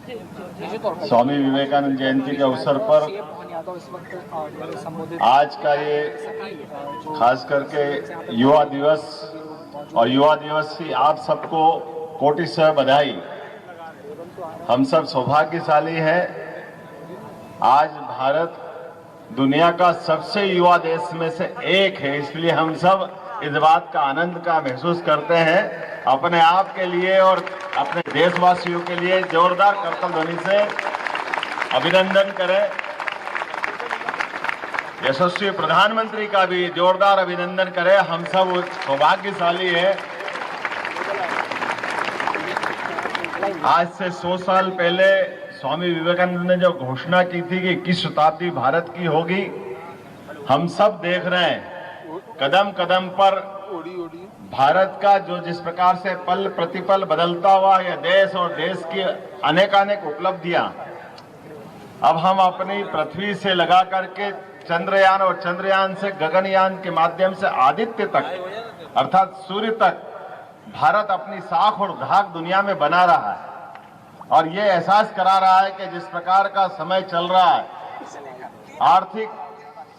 स्वामी विवेकानंद जयंती के अवसर पर आज का ये खास करके युवा दिवस और युवा दिवस की आप सबको कोटि से बधाई। हम सब सौभाग्यशाली हैं। आज भारत दुनिया का सबसे युवा देश में से एक है, इसलिए हम सब इस बात का आनंद का महसूस करते हैं। अपने आप के लिए और अपने देशवासियों के लिए जोरदार करतल ध्वनि से अभिनंदन करें। यशस्वी प्रधानमंत्री का भी जोरदार अभिनंदन करें। हम सब सौभाग्यशाली हैं। आज से 100 साल पहले स्वामी विवेकानंद ने जो घोषणा की थी कि 21 शताब्दी भारत की होगी, हम सब देख रहे हैं कदम कदम पर भारत का जो जिस प्रकार से पल प्रतिपल बदलता हुआ यह देश और देश की अनेकानेक उपलब्धियां अब हम अपनी पृथ्वी से लगा करके चंद्रयान और चंद्रयान से गगनयान के माध्यम से आदित्य तक अर्थात सूर्य तक भारत अपनी साख और धाक दुनिया में बना रहा है। और ये एहसास करा रहा है कि जिस प्रकार का समय चल रहा है, आर्थिक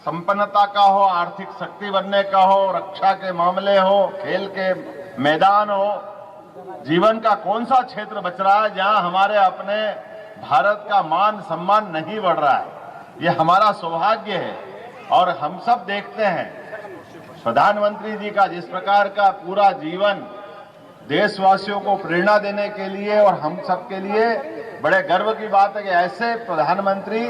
संपन्नता का हो, आर्थिक शक्ति बनने का हो, रक्षा के मामले हो, खेल के मैदान हो, जीवन का कौन सा क्षेत्र बच रहा है जहां हमारे अपने भारत का मान सम्मान नहीं बढ़ रहा है। ये हमारा सौभाग्य है। और हम सब देखते हैं प्रधानमंत्री जी का जिस प्रकार का पूरा जीवन देशवासियों को प्रेरणा देने के लिए और हम सब के लिए बड़े गर्व की बात है कि ऐसे प्रधानमंत्री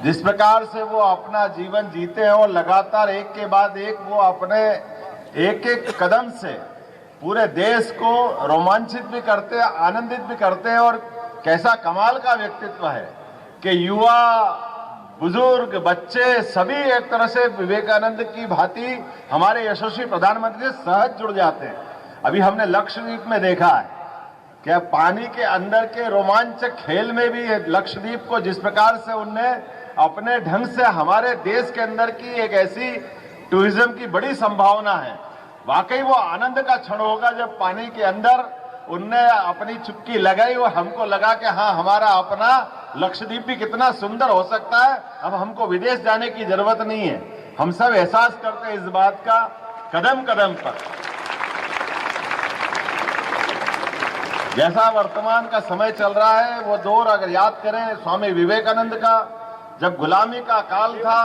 जिस प्रकार से वो अपना जीवन जीते हैं और लगातार एक के बाद एक वो अपने एक एक कदम से पूरे देश को रोमांचित भी करते हैं, आनंदित भी करते हैं। और कैसा कमाल का व्यक्तित्व है कि युवा, बुजुर्ग, बच्चे सभी एक तरह से विवेकानंद की भांति हमारे यशस्वी प्रधानमंत्री से सहज जुड़ जाते हैं। अभी हमने लक्षद्वीप में देखा है कि पानी के अंदर के रोमांचक खेल में भी लक्षद्वीप को जिस प्रकार से उनने अपने ढंग से हमारे देश के अंदर की एक ऐसी टूरिज्म की बड़ी संभावना है। वाकई वो आनंद का क्षण होगा जब पानी के अंदर उनने अपनी चुप्की लगाई और हमको लगा कि हाँ, हमारा अपना लक्षद्वीप भी कितना सुंदर हो सकता है। अब हमको विदेश जाने की जरूरत नहीं है। हम सब एहसास करते हैं इस बात का कदम कदम पर। जैसा वर्तमान का समय चल रहा है वो दौर अगर याद करें स्वामी विवेकानंद का, जब गुलामी का काल था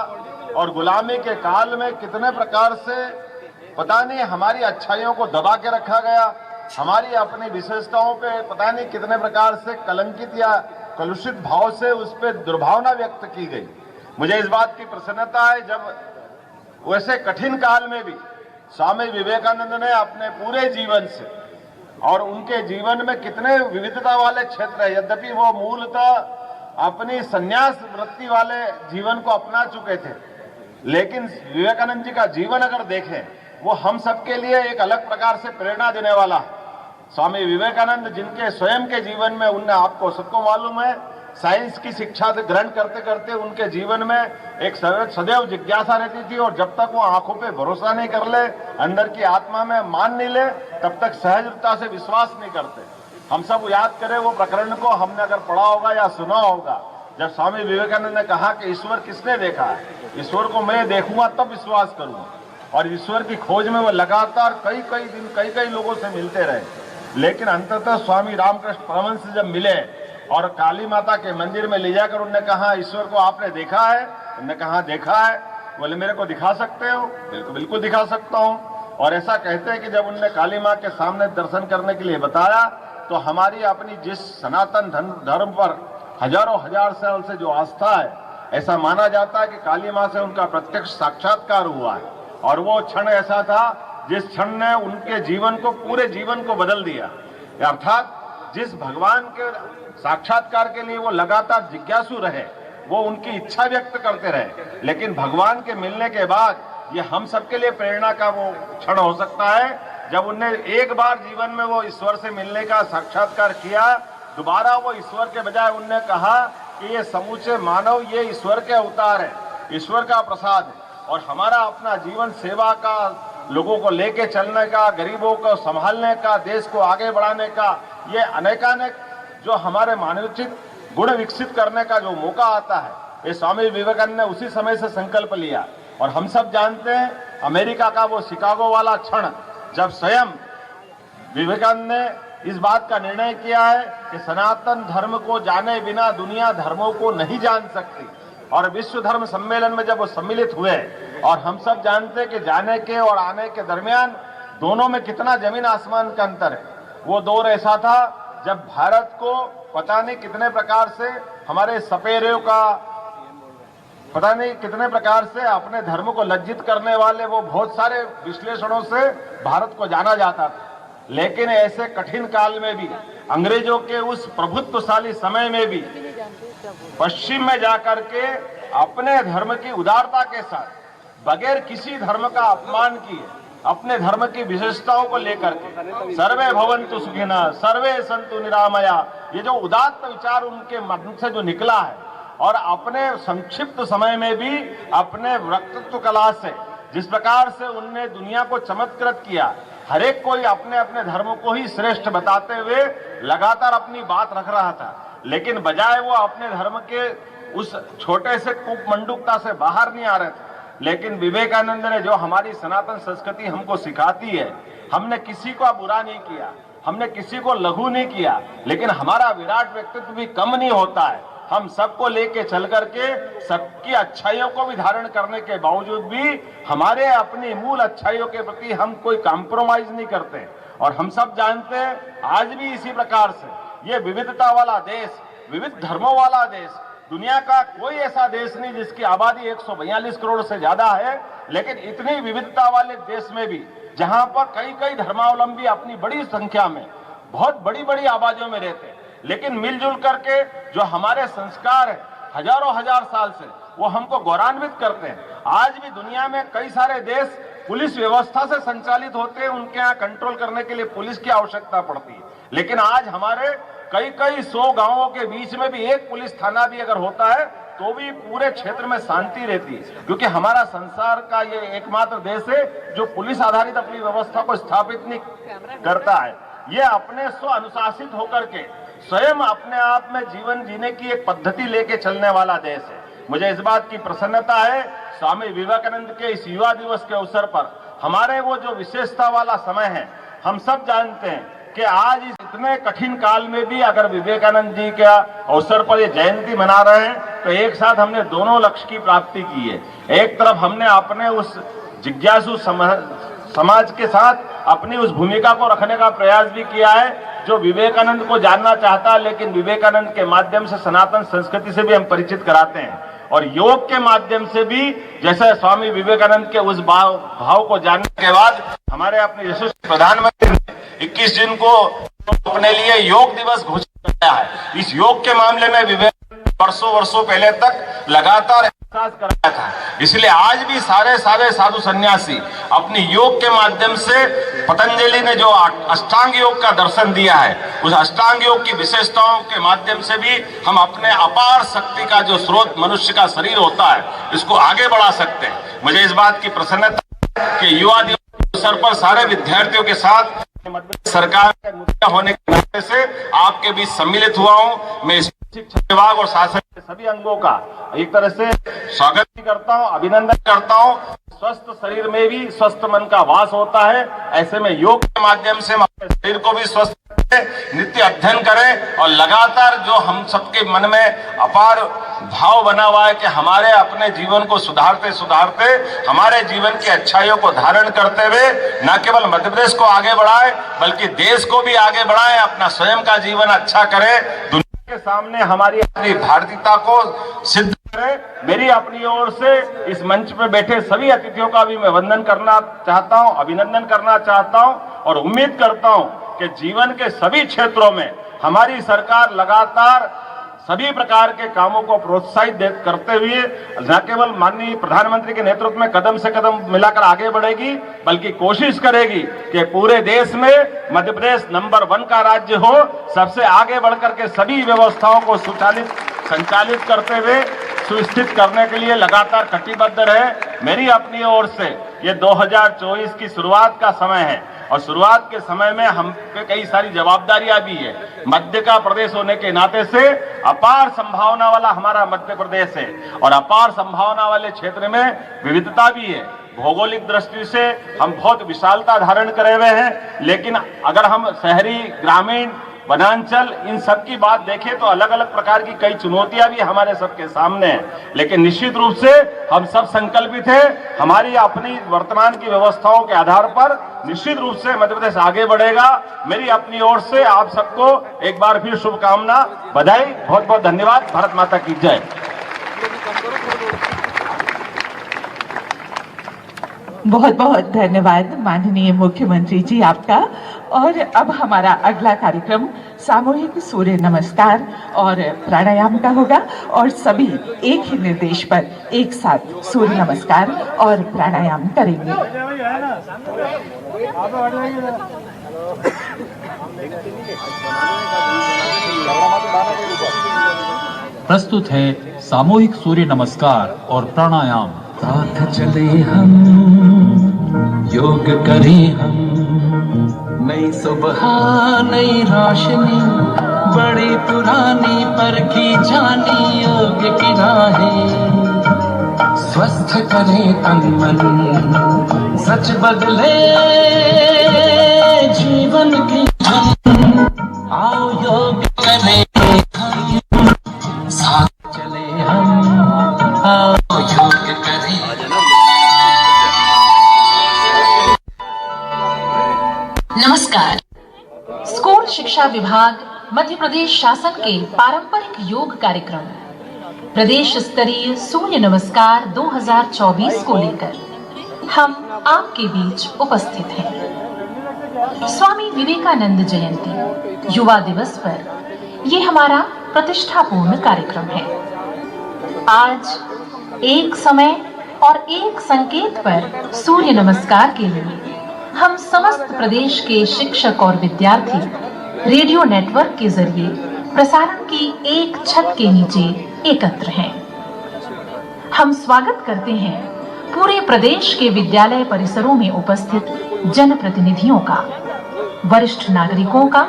और गुलामी के काल में कितने प्रकार से पता नहीं हमारी अच्छाइयों को दबा के रखा गया, हमारी अपनी विशेषताओं पे पता नहीं कितने प्रकार से कलंकित या कलुषित भाव से उस पर दुर्भावना व्यक्त की गई। मुझे इस बात की प्रसन्नता है जब वैसे कठिन काल में भी स्वामी विवेकानंद ने अपने पूरे जीवन से और उनके जीवन में कितने विविधता वाले क्षेत्र है, यद्यपि वो मूलतः अपनी संन्यास वृत्ति वाले जीवन को अपना चुके थे, लेकिन विवेकानंद जी का जीवन अगर देखें वो हम सबके लिए एक अलग प्रकार से प्रेरणा देने वाला है। स्वामी विवेकानंद जिनके स्वयं के जीवन में उनने, आपको सबको मालूम है, साइंस की शिक्षा ग्रहण करते करते उनके जीवन में एक सदैव जिज्ञासा रहती थी और जब तक वो आंखों पे भरोसा नहीं कर ले, अंदर की आत्मा में मान नहीं ले, तब तक सहजता से विश्वास नहीं करते। हम सब याद करें वो प्रकरण को, हमने अगर पढ़ा होगा या सुना होगा, जब स्वामी विवेकानंद ने कहा कि ईश्वर किसने देखा है, ईश्वर को मैं देखूंगा तब विश्वास करूंगा। और ईश्वर की खोज में वो लगातार कई दिन कई लोगों से मिलते रहे, लेकिन अंततः स्वामी रामकृष्ण परमहंस से जब मिले और काली माता के मंदिर में ले जाकर उन्होंने कहा, ईश्वर को आपने देखा है? उन्होंने कहा देखा है। बोले मेरे को दिखा सकते हो? बिल्कुल दिखा सकता हूँ। और ऐसा कहते हैं कि जब उन्होंने काली माँ के सामने दर्शन करने के लिए बताया तो हमारी अपनी जिस सनातन धर्म पर हजार साल से जो आस्था है, ऐसा माना जाता है कि काली माँ से उनका प्रत्यक्ष साक्षात्कार हुआ है। और वो क्षण ऐसा था जिस क्षण ने उनके जीवन को, पूरे जीवन को बदल दिया। अर्थात जिस भगवान के साक्षात्कार के लिए वो लगातार जिज्ञासु रहे, वो उनकी इच्छा व्यक्त करते रहे, लेकिन भगवान के मिलने के बाद ये हम सबके लिए प्रेरणा का वो क्षण हो सकता है जब उनने एक बार जीवन में वो ईश्वर से मिलने का साक्षात्कार किया। दोबारा वो ईश्वर के बजाय उनने कहा कि ये समूचे मानव ये ईश्वर के अवतार है, ईश्वर का प्रसाद है। और हमारा अपना जीवन सेवा का, लोगों को लेके चलने का, गरीबों को संभालने का, देश को आगे बढ़ाने का, ये अनेकानेक जो हमारे मानवोचित गुण विकसित करने का जो मौका आता है, ये स्वामी विवेकानंद ने उसी समय से संकल्प लिया। और हम सब जानते हैं अमेरिका का वो शिकागो वाला क्षण, जब स्वयं विवेकानंद ने इस बात का निर्णय किया है कि सनातन धर्म को जाने बिना दुनिया धर्मों को नहीं जान सकती। और विश्व धर्म सम्मेलन में जब वो सम्मिलित हुए, और हम सब जानते हैं कि जाने के और आने के दरमियान दोनों में कितना जमीन आसमान का अंतर है। वो दौर ऐसा था जब भारत को पता नहीं कितने प्रकार से हमारे सपेरों का, पता नहीं कितने प्रकार से अपने धर्म को लज्जित करने वाले वो बहुत सारे विश्लेषणों से भारत को जाना जाता था। लेकिन ऐसे कठिन काल में भी, अंग्रेजों के उस प्रभुत्वशाली समय में भी पश्चिम में जाकर के अपने धर्म की उदारता के साथ, बगैर किसी धर्म का अपमान किए, अपने धर्म की विशेषताओं को लेकर के सर्वे भवन्तु सुखिनः सर्वे सन्तु निरामया, ये जो उदात्त विचार उनके मन से जो निकला है, और अपने संक्षिप्त समय में भी अपने वक्तृत्व कला से जिस प्रकार से उनने दुनिया को चमत्कृत किया, हर एक कोई अपने अपने धर्म को ही श्रेष्ठ बताते हुए लगातार अपनी बात रख रहा था। लेकिन बजाय वो अपने धर्म के उस छोटे से कूपमंडूकता से बाहर नहीं आ रहे थे। लेकिन विवेकानंद ने जो हमारी सनातन संस्कृति हमको सिखाती है, हमने किसी को बुरा नहीं किया, हमने किसी को लघु नहीं किया, लेकिन हमारा विराट व्यक्तित्व भी कम नहीं होता है। हम सबको लेके चल करके सबकी अच्छाइयों को भी धारण करने के बावजूद भी हमारे अपनी मूल अच्छाइयों के प्रति हम कोई कॉम्प्रोमाइज नहीं करते। और हम सब जानते हैं आज भी इसी प्रकार से ये विविधता वाला देश, विविध धर्मों वाला देश, दुनिया का कोई ऐसा देश नहीं जिसकी आबादी 142 करोड़ से ज्यादा है, लेकिन इतनी विविधता वाले देश में भी जहां पर कई कई धर्मावलंबी अपनी बड़ी संख्या में बहुत बड़ी बड़ी आबादियों में रहते हैं, लेकिन मिलजुल करके जो हमारे संस्कार है हजारों हजार साल से, वो हमको गौरवान्वित करते हैं। आज भी दुनिया में कई सारे देश पुलिस व्यवस्था से संचालित होते हैं, उनके यहाँ कंट्रोल करने के लिए पुलिस की आवश्यकता पड़ती है। लेकिन आज हमारे कई कई 100 गांवों के बीच में भी एक पुलिस थाना भी अगर होता है तो भी पूरे क्षेत्र में शांति रहती है, क्योंकि हमारा संसार का ये एकमात्र देश है जो पुलिस आधारित अपनी व्यवस्था को स्थापित नहीं करता है। ये अपने स्व अनुशासित होकर के स्वयं अपने आप में जीवन जीने की एक पद्धति लेके चलने वाला देश है। मुझे इस बात की प्रसन्नता है, स्वामी विवेकानंद के इस युवा दिवस के अवसर पर हमारे वो जो विशेषता वाला समय है, हम सब जानते हैं कि आज इस इतने कठिन काल में भी अगर विवेकानंद जी के अवसर पर ये जयंती मना रहे हैं, तो एक साथ हमने दोनों लक्ष्य की प्राप्ति की है। एक तरफ हमने अपने उस जिज्ञासु समाज के साथ अपनी उस भूमिका को रखने का प्रयास भी किया है जो विवेकानंद को जानना चाहता है, लेकिन विवेकानंद के माध्यम से सनातन संस्कृति से भी हम परिचित कराते हैं। और योग के माध्यम से भी, जैसे स्वामी विवेकानंद के उस भाव को जानने के बाद हमारे अपने यशस्वी प्रधानमंत्री ने 21 जून को अपने लिए योग दिवस घोषित किया है। इस योग के मामले में विवेकानंद वर्षों पहले तक लगातार एहसास कराया था, इसलिए आज भी सारे साधु सन्यासी अपनी योग के माध्यम से, पतंजलि ने जो अष्टांग योग का दर्शन दिया है, उस अष्टांग योग की विशेषताओं के माध्यम से भी हम अपने अपार शक्ति का जो स्रोत मनुष्य का शरीर होता है, इसको आगे बढ़ा सकते हैं। मुझे इस बात की प्रसन्नता है कि युवा दिवस के अवसर पर सारे विद्यार्थियों के साथ सरकार के मुखिया होने के नाते से आपके बीच सम्मिलित हुआ हूं। मैं शिक्षा विभाग और शासन के सभी अंगों का एक तरह से स्वागत भी करता हूं, अभिनंदन करता हूं। स्वस्थ शरीर में भी स्वस्थ मन का वास होता है। ऐसे में योग के माध्यम से हम अपने शरीर को भी स्वस्थ करें, नित्य अध्ययन करें, और लगातार जो हम सबके मन में अपार भाव बना हुआ है कि हमारे अपने जीवन को सुधारते सुधारते हमारे जीवन की अच्छाइयों को धारण करते हुए न केवल मध्य प्रदेश को आगे बढ़ाए बल्कि देश को भी आगे बढ़ाए, अपना स्वयं का जीवन अच्छा करे, दुनिया के सामने हमारी अपनी भारतीयता को सिद्ध करे। मेरी अपनी ओर से इस मंच पे बैठे सभी अतिथियों का भी मैं वंदन करना चाहता हूं, अभिनंदन करना चाहता हूं, और उम्मीद करता हूं कि जीवन के सभी क्षेत्रों में हमारी सरकार लगातार सभी प्रकार के कामों को प्रोत्साहित करते हुए न केवल माननीय प्रधानमंत्री के नेतृत्व में कदम से कदम मिलाकर आगे बढ़ेगी, बल्कि कोशिश करेगी कि पूरे देश में मध्य प्रदेश नंबर 1 का राज्य हो, सबसे आगे बढ़कर के सभी व्यवस्थाओं को संचालित करते हुए सुनिश्चित करने के लिए लगातार कटिबद्ध रहे। मेरी अपनी ओर से ये 2024 की शुरुआत का समय है, और शुरुआत के समय में हम पे कई सारी जवाबदारियां भी है। मध्य का प्रदेश होने के नाते से अपार संभावना वाला हमारा मध्य प्रदेश है और अपार संभावना वाले क्षेत्र में विविधता भी है। भौगोलिक दृष्टि से हम बहुत विशालता धारण करे हुए हैं, लेकिन अगर हम शहरी, ग्रामीण, वनांचल इन सब की बात देखें तो अलग अलग प्रकार की कई चुनौतियां भी हमारे सबके सामने हैं। लेकिन निश्चित रूप से हम सब संकल्पित है, हमारी अपनी वर्तमान की व्यवस्थाओं के आधार पर निश्चित रूप से मध्य प्रदेश आगे बढ़ेगा। मेरी अपनी ओर से आप सबको एक बार फिर शुभकामना, बधाई, बहुत बहुत धन्यवाद। भारत माता की जय। बहुत बहुत धन्यवाद माननीय मुख्यमंत्री जी आपका। और अब हमारा अगला कार्यक्रम सामूहिक सूर्य नमस्कार और प्राणायाम का होगा और सभी एक ही निर्देश पर एक साथ सूर्य नमस्कार और प्राणायाम करेंगे। प्रस्तुत है सामूहिक सूर्य नमस्कार और प्राणायाम। साथ चले हम, योग करें हम, नई सुबह नई रोशनी, बड़ी पुरानी पर की जानी योग की राहें, स्वस्थ करें तन मन, सच बदले जीवन की धन, आओ योग करें हम, साथ चले हम, आओ योग करें। नमस्कार। स्कूल शिक्षा विभाग मध्य प्रदेश शासन के पारंपरिक योग कार्यक्रम प्रदेश स्तरीय सूर्य नमस्कार 2024 को लेकर हम आपके बीच उपस्थित हैं। स्वामी विवेकानंद जयंती युवा दिवस पर यह हमारा प्रतिष्ठापूर्ण कार्यक्रम है। आज एक समय और एक संकेत पर सूर्य नमस्कार के लिए हम समस्त प्रदेश के शिक्षक और विद्यार्थी रेडियो नेटवर्क के जरिए प्रसारण की एक छत के नीचे एकत्र हैं। हम स्वागत करते हैं पूरे प्रदेश के विद्यालय परिसरों में उपस्थित जनप्रतिनिधियों का, वरिष्ठ नागरिकों का,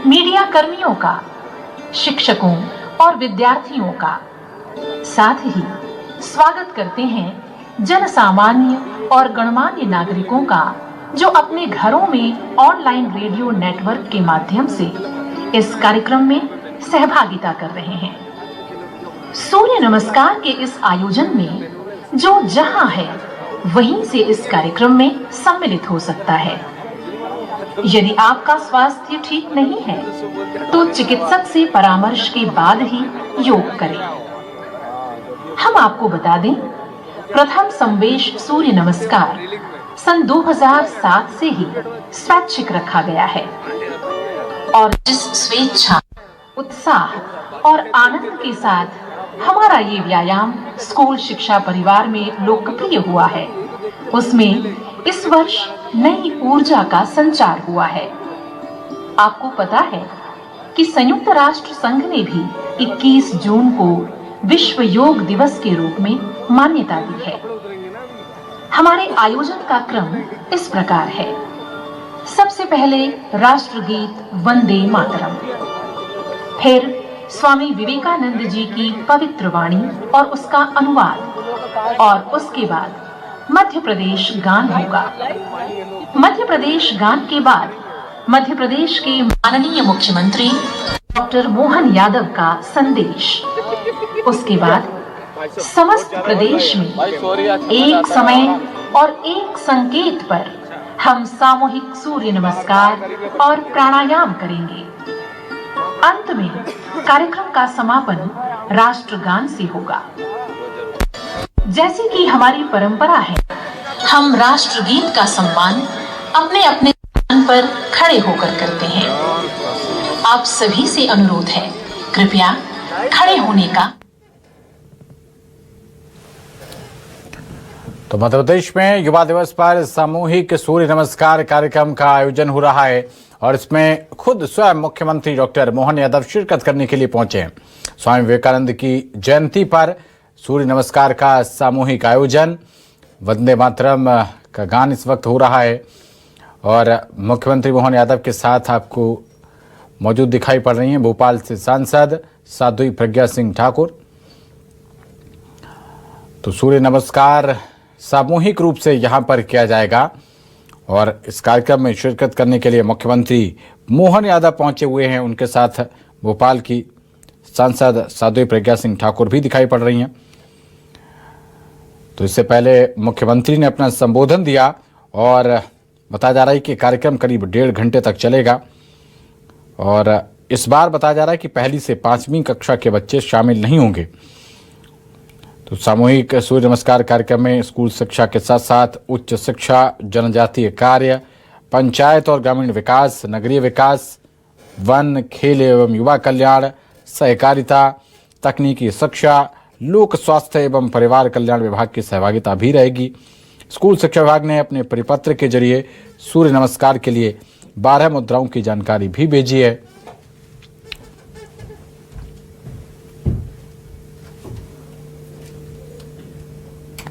मीडिया कर्मियों का, शिक्षकों और विद्यार्थियों का। साथ ही स्वागत करते हैं जन सामान्य और गणमान्य नागरिकों का जो अपने घरों में ऑनलाइन रेडियो नेटवर्क के माध्यम से इस कार्यक्रम में सहभागिता कर रहे हैं। सूर्य नमस्कार के इस आयोजन में जो जहां है वहीं से इस कार्यक्रम में सम्मिलित हो सकता है। यदि आपका स्वास्थ्य ठीक नहीं है तो चिकित्सक से परामर्श के बाद ही योग करें। हम आपको बता दें, प्रथम संवेश सूर्य नमस्कार सन 2007 से ही स्वैच्छिक रखा गया है और जिस स्वेच्छा, उत्साह और आनंद के साथ हमारा ये व्यायाम स्कूल शिक्षा परिवार में लोकप्रिय हुआ है, उसमें इस वर्ष नई ऊर्जा का संचार हुआ है। आपको पता है कि संयुक्त राष्ट्र संघ ने भी 21 जून को विश्व योग दिवस के रूप में मान्यता दी है। हमारे आयोजन का क्रम इस प्रकार है। सबसे पहले राष्ट्रगीत वंदे मातरम, फिर स्वामी विवेकानंद जी की पवित्र वाणी और उसका अनुवाद, और उसके बाद मध्य प्रदेश गान होगा। मध्य प्रदेश गान के बाद मध्य प्रदेश के माननीय मुख्यमंत्री डॉक्टर मोहन यादव का संदेश। उसके बाद समस्त प्रदेश में एक समय और एक संकेत पर हम सामूहिक सूर्य नमस्कार और प्राणायाम करेंगे। अंत में कार्यक्रम का समापन राष्ट्रगान से होगा। जैसे कि हमारी परंपरा है, हम राष्ट्रगीत का सम्मान अपने अपने स्थान पर खड़े होकर करते हैं। आप सभी से अनुरोध है, कृपया खड़े होने का। तो मध्य प्रदेश में युवा दिवस पर सामूहिक सूर्य नमस्कार कार्यक्रम का आयोजन हो रहा है और इसमें खुद स्वयं मुख्यमंत्री डॉक्टर मोहन यादव शिरकत करने के लिए पहुंचे हैं। स्वामी विवेकानंद की जयंती पर सूर्य नमस्कार का सामूहिक आयोजन, वंदे मातरम का गान इस वक्त हो रहा है और मुख्यमंत्री मोहन यादव के साथ आपको मौजूद दिखाई पड़ रही हैं भोपाल से सांसद साध्वी प्रज्ञा सिंह ठाकुर। तो सूर्य नमस्कार सामूहिक रूप से यहाँ पर किया जाएगा और इस कार्यक्रम में शिरकत करने के लिए मुख्यमंत्री मोहन यादव पहुंचे हुए हैं। उनके साथ भोपाल की सांसद साध्वी प्रज्ञा सिंह ठाकुर भी दिखाई पड़ रही हैं। तो इससे पहले मुख्यमंत्री ने अपना संबोधन दिया और बताया जा रहा है कि कार्यक्रम करीब 1.5 घंटे तक चलेगा और इस बार बताया जा रहा है कि पहली से 5वीं कक्षा के बच्चे शामिल नहीं होंगे। तो सामूहिक सूर्य नमस्कार कार्यक्रम में स्कूल शिक्षा के साथ साथ उच्च शिक्षा, जनजातीय कार्य, पंचायत और ग्रामीण विकास, नगरीय विकास, वन, खेल एवं युवा कल्याण, सहकारिता, तकनीकी शिक्षा, लोक स्वास्थ्य एवं परिवार कल्याण विभाग की सहभागिता भी रहेगी। स्कूल शिक्षा विभाग ने अपने परिपत्र के जरिए सूर्य नमस्कार के लिए 12 मुद्राओं की जानकारी भी भेजी है।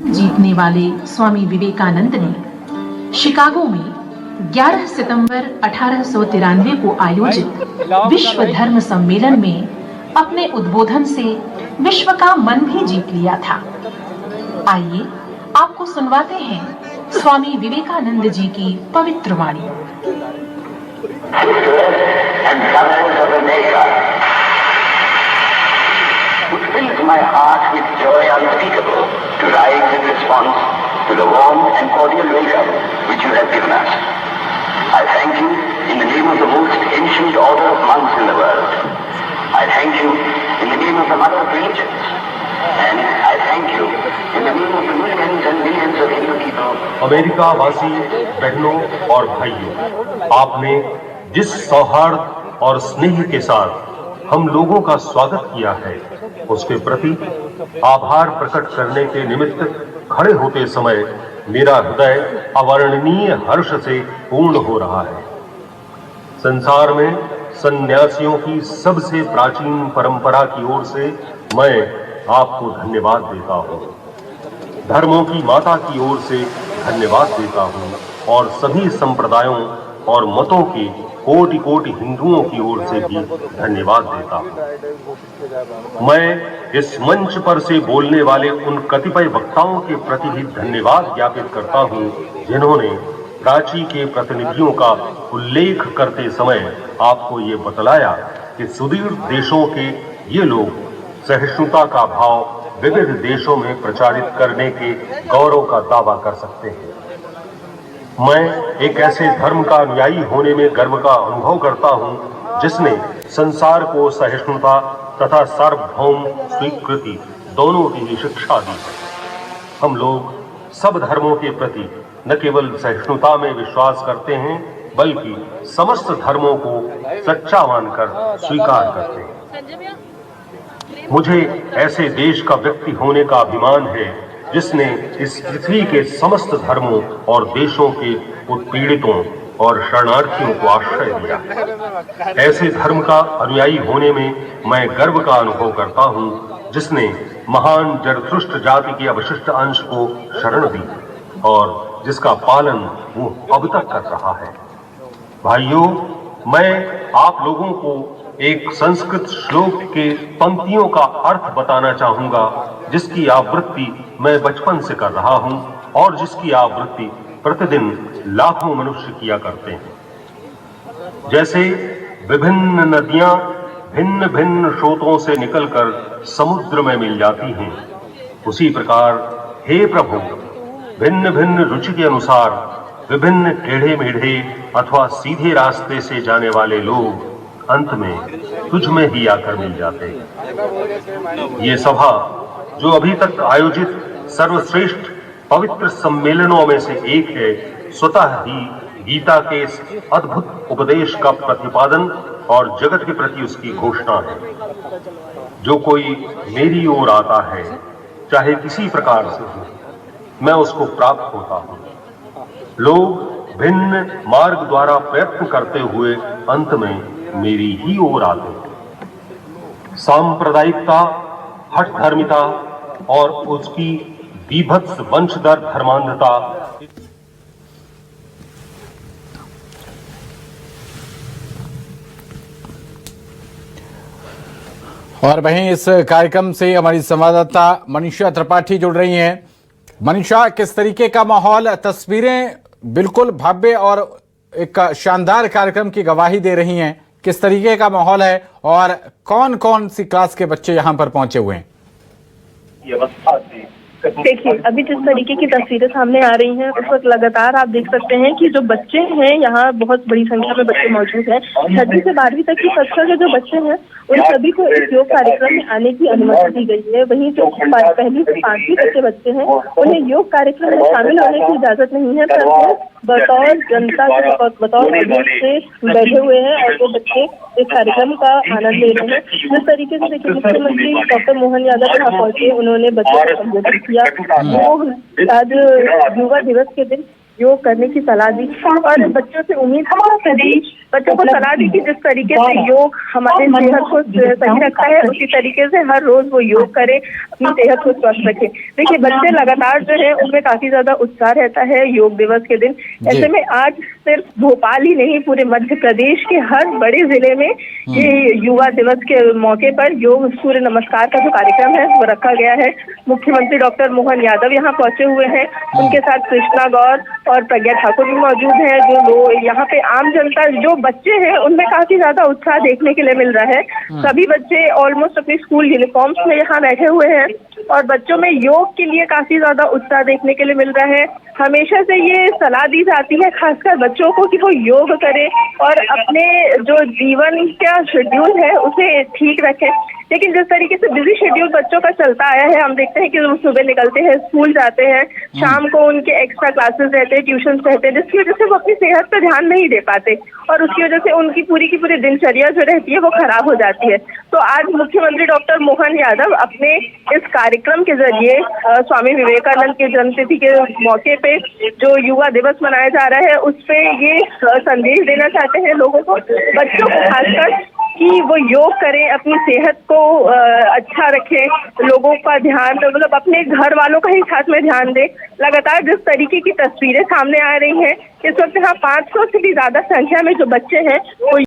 जीतने वाले स्वामी विवेकानंद ने शिकागो में 11 सितंबर 1893 को आयोजित विश्व धर्म सम्मेलन में अपने उद्बोधन से विश्व का मन भी जीत लिया था। आइए आपको सुनवाते हैं स्वामी विवेकानंद जी की पवित्र वाणी। Which fills my heart with joy unspeakable to rise in response to the warm and cordial welcome which you have given us. I thank you in the name of the most ancient order of monks in the world. I thank you in the name of the mother of religions. And I thank you in the name of the millions and millions of Hindu people. America वासी बहनों और भाइयों, आपने जिस सौहार्द और स्नेह के साथ हम लोगों का स्वागत किया है उसके प्रति आभार प्रकट करने के निमित्त खड़े होते समय मेरा हृदय अवर्णनीय हर्ष से पूर्ण हो रहा है। संसार में सन्यासियों की सबसे प्राचीन परंपरा की ओर से मैं आपको धन्यवाद देता हूँ। धर्मों की माता की ओर से धन्यवाद देता हूँ और सभी संप्रदायों और मतों के कोटि कोटि हिंदुओं की ओर से भी धन्यवाद देता हूँ। मैं इस मंच पर से बोलने वाले उन कतिपय वक्ताओं के प्रति भी धन्यवाद ज्ञापित करता हूँ जिन्होंने प्राची के प्रतिनिधियों का उल्लेख करते समय आपको ये बतलाया कि सुदूर देशों के ये लोग सहिष्णुता का भाव विविध देशों में प्रचारित करने के गौरव का दावा कर सकते हैं। मैं एक ऐसे धर्म का अनुयायी होने में गर्व का अनुभव करता हूं जिसने संसार को सहिष्णुता तथा सार्वभौम स्वीकृति दोनों की ही शिक्षा दी है। हम लोग सब धर्मों के प्रति न केवल सहिष्णुता में विश्वास करते हैं बल्कि समस्त धर्मों को सच्चा मानकर स्वीकार करते हैं। मुझे ऐसे देश का व्यक्ति होने का अभिमान है जिसने इस पृथ्वी के समस्त धर्मों और देशों के उत्पीड़ितों और शरणार्थियों को आश्रय दिया। ऐसे धर्म का अनुयायी होने में मैं गर्व का अनुभव करता हूँ जिसने महान जरथुष्ट्र जाति के अवशिष्ट अंश को शरण दी और जिसका पालन वो अब तक कर रहा है। भाइयों, मैं आप लोगों को एक संस्कृत श्लोक के पंक्तियों का अर्थ बताना चाहूंगा जिसकी आवृत्ति मैं बचपन से कर रहा हूं और जिसकी आवृत्ति प्रतिदिन लाखों मनुष्य किया करते हैं। जैसे विभिन्न नदियां भिन्न भिन्न स्रोतों से निकलकर समुद्र में मिल जाती हैं, उसी प्रकार हे प्रभु, भिन्न भिन्न रुचि के अनुसार विभिन्न टेढ़े मेढ़े अथवा सीधे रास्ते से जाने वाले लोग अंत में तुझ में ही आकर मिल जाते हैं। ये सभा जो अभी तक आयोजित सर्वश्रेष्ठ पवित्र सम्मेलनों में से एक है, स्वतः ही गीता के इस अद्भुत उपदेश का प्रतिपादन और जगत के प्रति उसकी घोषणा है। जो कोई मेरी ओर आता है, चाहे किसी प्रकार से हो, मैं उसको प्राप्त होता हूँ। लोग भिन्न मार्ग द्वारा प्रयत्न करते हुए अंत में मेरी ही ओर आते हैं। सांप्रदायिकता, हठ धर्मिता और उसकी बीभत्स वंशधर धर्मांधता और वहीं इस कार्यक्रम से हमारी संवाददाता मनीषा त्रिपाठी जुड़ रही हैं। मनीषा, किस तरीके का माहौल, तस्वीरें बिल्कुल भव्य और एक शानदार कार्यक्रम की गवाही दे रही हैं, किस तरीके का माहौल है और कौन कौन सी क्लास के बच्चे यहाँ पर पहुंचे हुए हैं? देखिए, अभी जिस तरीके की तस्वीरें सामने आ रही हैं उस वक्त लगातार आप देख सकते हैं कि जो बच्चे हैं यहाँ बहुत बड़ी संख्या में बच्चे मौजूद हैं। 6वीं से 12वीं तक की कक्षा के जो बच्चे हैं उन सभी को इस योग कार्यक्रम में आने की अनुमति दी गई है। वहीं जो 1ली से 5वीं तक के बच्चे हैं उन्हें योग कार्यक्रम में शामिल होने की इजाजत नहीं है, पर बतौर जनता के बतौर से बैठे हुए हैं और वो बच्चे इस कार्यक्रम का आनंद ले रहे हैं। जिस तरीके से देखिए मुख्यमंत्री डॉक्टर मोहन यादव यहाँ पहुंचे, उन्होंने बच्चों को संबोधित किया। वो आज युवा दिवस के दिन योग करने की सलाह दी और बच्चों से उम्मीद बच्चों को सलाह दी कि जिस तरीके से योग हमारे सेहत को सही रखता है उसी तरीके से हर रोज वो योग करे, अपनी सेहत को स्वस्थ रखे। देखिए, बच्चे लगातार जो है उनमें काफी ज्यादा उत्साह रहता है योग दिवस के दिन। ऐसे में आज सिर्फ भोपाल ही नहीं, पूरे मध्य प्रदेश के हर बड़े जिले में ये युवा दिवस के मौके पर योग सूर्य नमस्कार का जो कार्यक्रम है वो रखा गया है। मुख्यमंत्री डॉक्टर मोहन यादव यहाँ पहुंचे हुए हैं, उनके साथ कृष्णा गौर और प्रज्ञा ठाकुर भी मौजूद है। जो लोग यहाँ पे आम जनता, जो बच्चे हैं उनमें काफी ज्यादा उत्साह देखने के लिए मिल रहा है। सभी बच्चे ऑलमोस्ट अपनी स्कूल यूनिफॉर्म्स में यहाँ बैठे हुए हैं और बच्चों में योग के लिए काफी ज्यादा उत्साह देखने के लिए मिल रहा है। हमेशा से ये सलाह दी जाती है खासकर बच्चों को कि वो योग करें और अपने जो जीवन का शेड्यूल है उसे ठीक रखें। लेकिन जिस तरीके से बिजी शेड्यूल बच्चों का चलता आया है, हम देखते हैं कि वो सुबह निकलते हैं, स्कूल जाते हैं, शाम को उनके एक्स्ट्रा क्लासेस रहते हैं, ट्यूशन रहते हैं, जिसकी वजह से वो अपनी सेहत पर ध्यान नहीं दे पाते और उसकी वजह से उनकी पूरी की पूरी दिनचर्या जो रहती है वो खराब हो जाती है। तो आज मुख्यमंत्री डॉक्टर मोहन यादव अपने इस कार्यक्रम के जरिए स्वामी विवेकानंद की जन्मतिथि के मौके पे जो युवा दिवस मनाया जा रहा है उस पे ये संदेश देना चाहते हैं लोगों को, बच्चों को खासकर, कि वो योग करें, अपनी सेहत को अच्छा रखें, लोगों का ध्यान, मतलब अपने घर वालों का ही साथ में ध्यान दें। लगातार जिस तरीके की तस्वीरें सामने आ रही हैं, इस वक्त यहाँ 500 से भी ज्यादा संख्या में जो बच्चे हैं वो